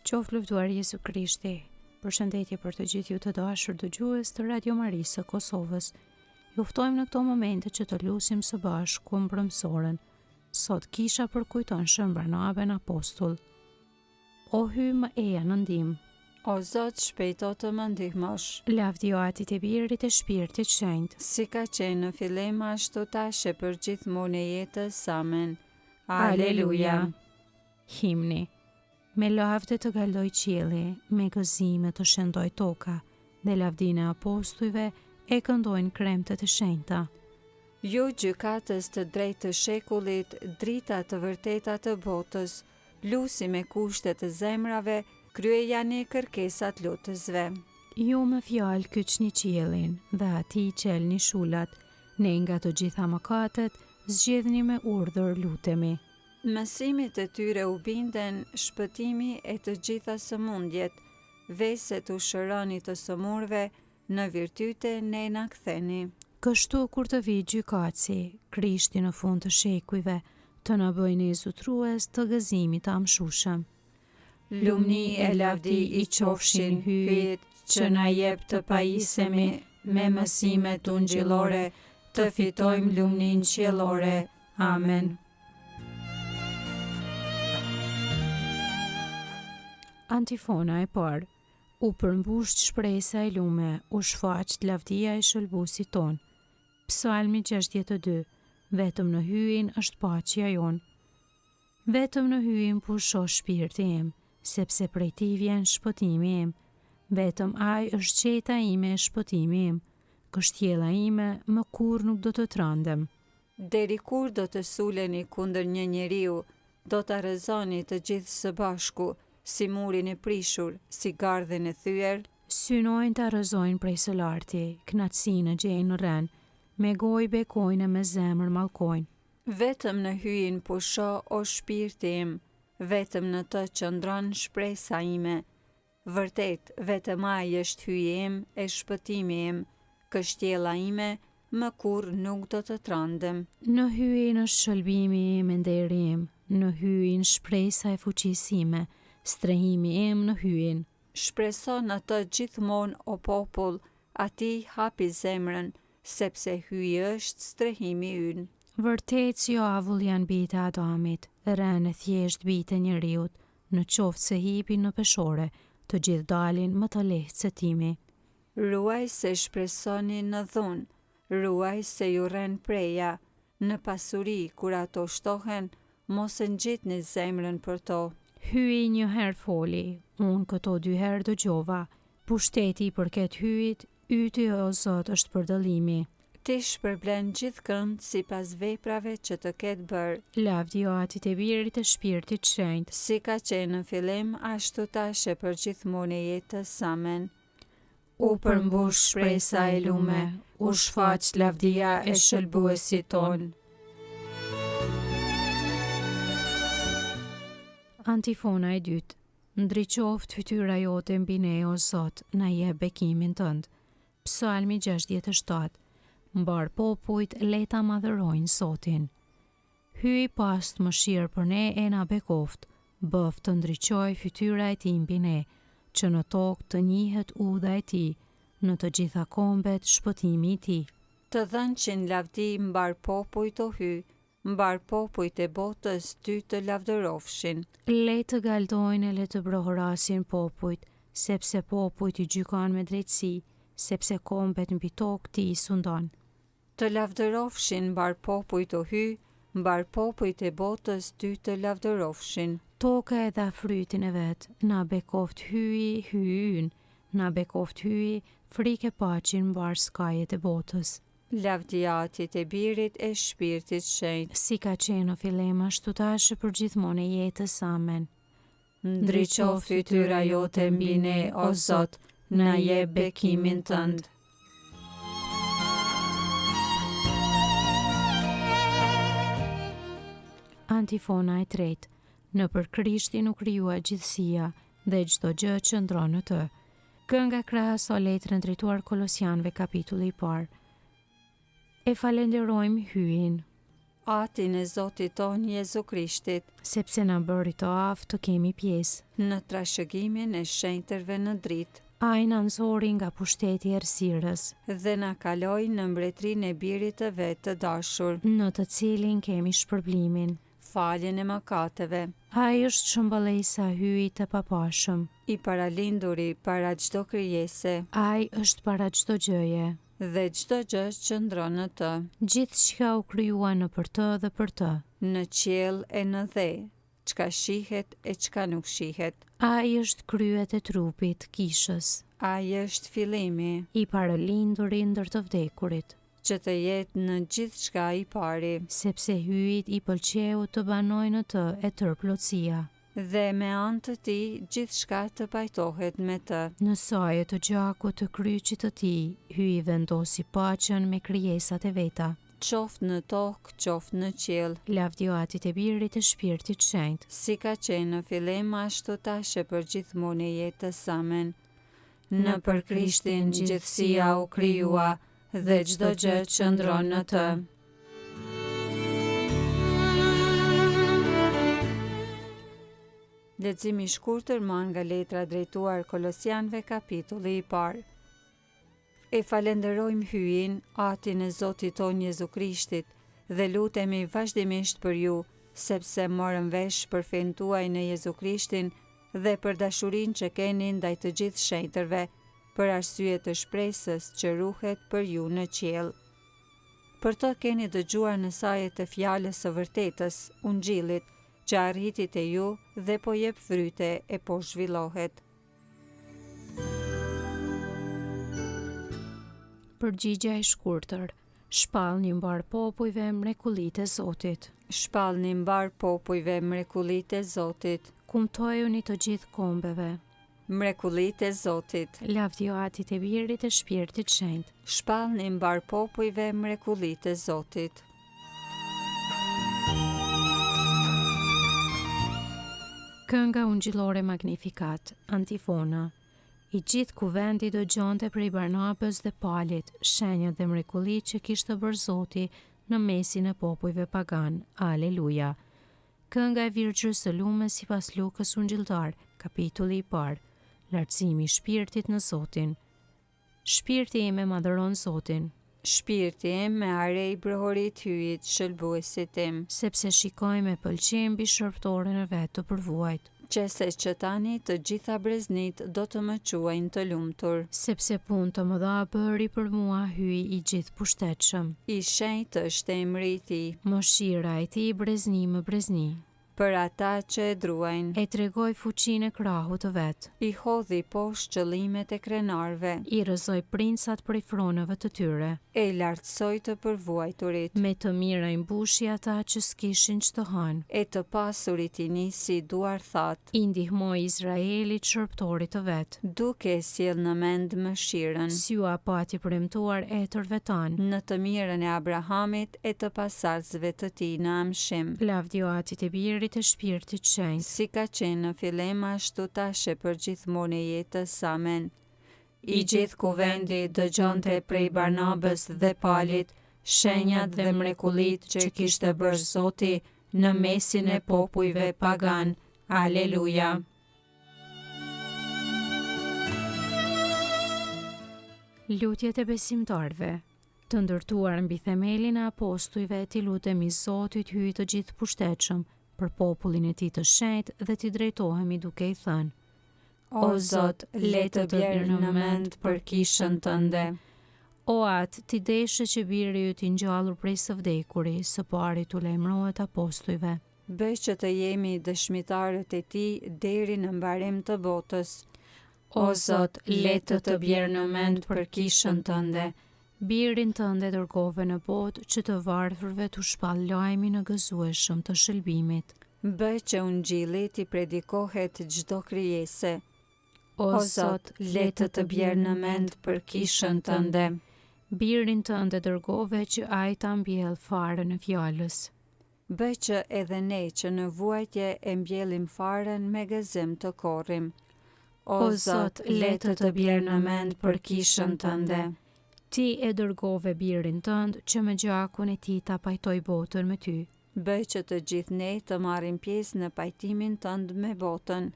Qoftë luftuar Jezu Krishti. Përshëndetje për të gjithë ju të dashur dëgjues të Radio Marisë së Kosovës. Ju ftojmë në këto momente që të lutim së bashku mbrëmsorën. Sot kisha përkujton Shën Barnabën apostull. O hy më eja në ndihmë. O Zot, shpejto të më ndihmosh. Lavdi o Atit e Birit e Shpirtit Shenjtë. Si ka qenë në fillim ashtu tash e për gjithmonë e jetës. Amen. Aleluja. Himni. Me lavde të galdoj qielli, me gëzime të shëndoj toka, dhe lavdine e apostujve e këndojnë kremtet e shenjta. Ju gjykatës të drejtë të shekullit, drita të vërteta të botës, lusi me kushtet të zemrave, kryeja një kërkesat lutësve. Ju me fjalë kyçni qiellin dhe ati qelni shulat, ne nga të gjitha mëkatet zgjedhni me urdhër lutemi. Mësimit e tyre u binden shpëtimi e të gjitha sëmundjet, veset u shëroni të sëmurve, në virtyte ne na ktheni. Kështu kur të vijë gjykatësi, Krishti në fund të shekujve, të na bëjë zotrues të gëzimit të amshushëm. Lumni e lavdi i qofshin hyjet që na jep të pajisemi me mësimet ungjillore, të fitojmë lumnin qiellore. Amen. Antifona e parë. U përmbush shpresa e lume, u shfaq lavdia e shëlbuesit ton. Psalmi 62. Vetëm në hyjin është paqja jon. Vetëm në hyjin pusho shpirti im, sepse prej tij vjen shpëtimi im. Vetëm ai është qeta ime e shpëtimi im. Kështjella ime më kurrë nuk do të trandem. Deri kur do të suleni kundër një njeriu, do ta rrezoni të gjithë së bashku, si murin e prishur, si gardhen e thyer. Synojnë të arrëzojnë prej së larti, knatësinë gjejnë në ren, me gojë bekojnë e me zemër mallkojnë. Vetëm në hyjin pusho o shpirti im, vetëm në të qëndron shpresa ime. Vërtet, vetëm ai është hyji im e shpëtimi im, kështjella ime, më kurrë nuk do të trandem. Në hyjin është shëlbimi im e nderi im, në hyjin shpresa e fuqisë ime, strehimi im në hyjin. Shpreso në të gjithmonë o popull, ati hapi zemrën, sepse hyji është strehimi ynë. Vërtet si avull janë bitë e Adamit, rënë e thjesht bitë e njeriut, në qoftë se hipi në peshore, të gjithë dalin më të lehtë se timi. Ruaj se shpresoni në dhunë, ruaj se ju rën preja, në pasuri kur ato shtohen, mos e ngjitni zemrën për to. Hyi një herë foli, unë këto 2 herë dëgjova, pushteti i përket hyjit, yti o Zot është përdallimi. Ti shpërblen gjithkënd sipas veprave që të ketë bërë. Lavdi o Atit e Birit e Shpirtit Shenjtë. Si ka qenë në fillim, ashtu tash e për gjithmonë e jetës. Amen. U përmbush shpresa e lume, u shfaq lavdia e shëlbuesit ton. Antifona e dytë. Ndriqoft fytyra jote mbi ne o Zot, na jep bekimin tënd. Psalmi 67. Mbar popujt le ta madhërojnë Zotin. Hyj pas mëshirë për ne e na bekoft, bëf të ndriqoj fytyra e tij mbi ne, që në tokë të njihet udha e tij, në të gjitha kombet shpëtimi i tij. Të dhënçin lavdi mbar popujt o hyj, mbar popujt e botës ty të lavdërofshin. Le të galdojnë e le të brohorasin popujt, sepse popujt i gjykon me drejtësi, sepse kombet mbi tokë ti i sundon. Të lavdërofshin mbar popujt o hyj, mbar popujt e botës ty të lavdërofshin. Toka e dha frytin e vet, na bekoft hyi hyjin, na bekoft hyi frike paqin mbar skajet e botës. Lavdia Atit e Birit e Shpirtit Shenjtë. Si ka qenë në fillim ashtu tash për gjithmonë e jetës. Amen. Ndriqo fytyra jote mbi ne, o Zot, na jep bekimin tënd. Antifona e tretë. Në për Krishtin u krijua gjithësia dhe çdo gjë qëndron në të. Kënga krahas o letrën drejtuar Kolosianëve kapitulli i parë. E falenderojmë hyjin. atin e Zotit ton Jezu Krishtit, sepse na bëri të aftë të kemi pjesë në trashëgimin e shenjtërve në dritë, ai na nxori nga pushteti i errësirës, dhe na kaloi në mbretërinë e birit të vet të dashur, në të cilin kemi shpërblimin. faljen e mëkateve, Ai është shëmbëllesa e hyjit të papashëm. i paralinduri para çdo krijese, Ai është para çdo gjëje. dhe çdo gjë qëndron në të, Gjithçka u krijua nëpër të dhe për të. në qiell e në dhe, çka shihet e çka nuk shihet. Ai është kryet e trupit, kishës, Ai është fillimi, i paralinduri ndër të vdekurit, që të jetë në gjithçka i pari, sepse hyjit i pëlqeu të banojnë në të e tërë plotësia. dhe me anë të tij gjithçka të pajtohet me të. Në saje të gjakut të kryqit të tij, hyi vendosi paqen me krijesat e veta. Qoftë në tokë, qoftë në qiell, Lavdio Atit e Birit e Shpirtit Shenjtë, si ka qenë në fillim ashtu tash e për gjithmonë e jetës amen. Në për Krishtin gjithësia u krijua dhe çdo gjë qëndron në të. Leximi i shkurtër marrë nga letra drejtuar Kolosianëve kapitulli i parë. E falenderojmë hyjin, atin e Zotit ton Jezu Krishtit, dhe lutemi vazhdimisht për ju, sepse morëm vesh për fen tuaj në Jezu Krishtin dhe për dashurinë që keni ndaj të gjithë shenjtërve, për arsye të shpresës që ruhet për ju në qiell. Për të keni dëgjuar në saje të fjalës së vërtetës, ungjillit, që arriti te ju dhe po jep fryte e po zhvillohet. përgjigja e shkurtër. Shpallni mbar popujve mrekullitë e Zotit. Shpallni mbar popujve mrekullitë e Zotit. Kumtojuni të gjithë kombeve. Mrekullitë e Zotit. Lavdio Atit e Birit e Shpirtit Shenjtë. Shpallni mbar popujve mrekullitë e Zotit. Kënga ungjillore Magnificat, antifona. I gjithë kuvendi dëgjonte prej Barnabës dhe Palit, shenjat dhe mrekullitë që kishte bërë Zoti në mesin e popujve pagan. Aleluja. Kënga e Virgjës së Lumës sipas Lukës ungjilltar, kapitulli i parë. Lartësimi i shpirtit në Zotin. Shpirti im e madhëron Zotin, Shpirti im me arej brohorit hyjit shëlbuesit tim, sepse shikoj me pëlqim mbi shërptoren e vet të përvuajt, qese që tani të gjitha breznit do të më quajnë të lumtur. sepse punë të mëdha bëri për mua hyi i gjithë pushtetshëm. I shenjtë është emri i tij, Mëshira e tij brezni më brezni. për ata që e druajnë. E tregoj fuqinë e krahut të vet. I hodhi poshtë qëllimet e krenarve, I rrëzoi princat prej fronëve të tyre. e lartësoi të përvuajturit, Me të mira i mbushi ata që s'kishin ç'të hanë. e të pasurit i nisi duar thatë, I ndihmoi Izraelit shërptorit të vet. duke e sjell në mend mëshirën, Syua pati premtuar etërve tanë. në të mirën e Abrahamit e të pasardhësve të tij në amshim. Lavdio Atit e Birit e Shpirtit Shenjtë. Si ka qenë në fillim ashtu tash e për gjithmonë e jetës amen. I gjithë kuvendi dëgjonte prej Barnabës dhe Palit shenjat dhe mrekullitë që kishte bërë Zoti në mesin e popujve pagan. Aleluja. Lutjet e besimtarve. Të ndërtuar mbi themelin e apostujve, ti lutemi Zotit hyj të gjithë pushtetshëm për popullin e tij të shenjtë dhe t'i drejtohemi duke i thënë: O Zot, le të bjerë në mend për kishën tënde. O atë, ti deshe që biri yt i ngjallur prej së vdekuri, së pari t'u lajmërohet apostujve. Bëj që të jemi dëshmitarët e tij deri në mbarim të botës. O Zot, le të bjerë në mend për kishën tënde. Birin tënde dërgove në botë që të varfërve t'u shpall lajmin e gëzueshëm të shëlbimit. Bëj që ungjilli t'i predikohet çdo krijese. O Zot, le të bjerë në mend për kishën tënde. Birin tënde dërgove që ai ta mbjell farën e fjalës. Bëj që edhe ne që në vuajtje e mbjellim farën me gëzim të korrim. O Zot, le të bjerë në mend për kishën tënde. Ti e dërgove birin tënd që me gjakun e tij ta pajtoj botën me ty. Bëj që të gjithë ne të marrim pjesë në pajtimin tënd me botën.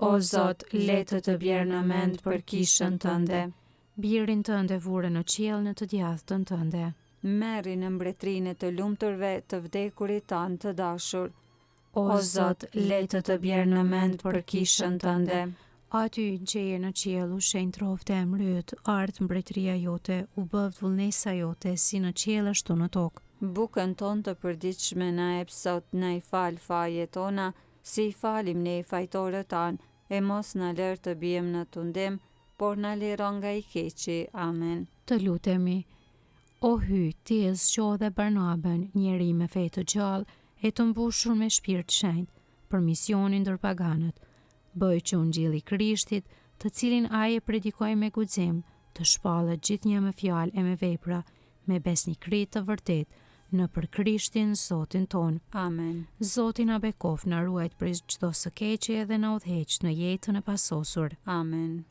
O Zot, le të bjerë në mend për kishën tënde. Birin tënd e vure në qiell në të djathtën tënde. Merri në mbretërinë të lumturve të vdekurit tanë të dashur. O Zot, le të bjerë në mend për kishën tënde. Aty që je në qiell u shenjë trofte e mryt, ardh mbretëria jote, u bëvë vullnesa jote si në qiell ashtu në tokë. Bukën tonë të përditshme na jep sot, na i fal fajet tona, si i falim ne fajtorët tanë, e mos na lër të bijem në tundim, por na liro nga i keqi. Amen. Të lutemi. O hy, ti e zgjodhe Barnabën, njeri me fe të gjallë, e të mbushur me shpirt shenjtë, për misionin ndër paganët. Bëj që Ungjilli i Krishtit, të cilin ai e predikoi me guxim, të shpallet gjithnjë me fjalë e me vepra, me besnikëri të vërtetë, në për Krishtin Zotin ton. Amen. Zoti na bekof, na ruajt prej çdo së keqe dhe na udhëheq në jetën e pasosur. Amen.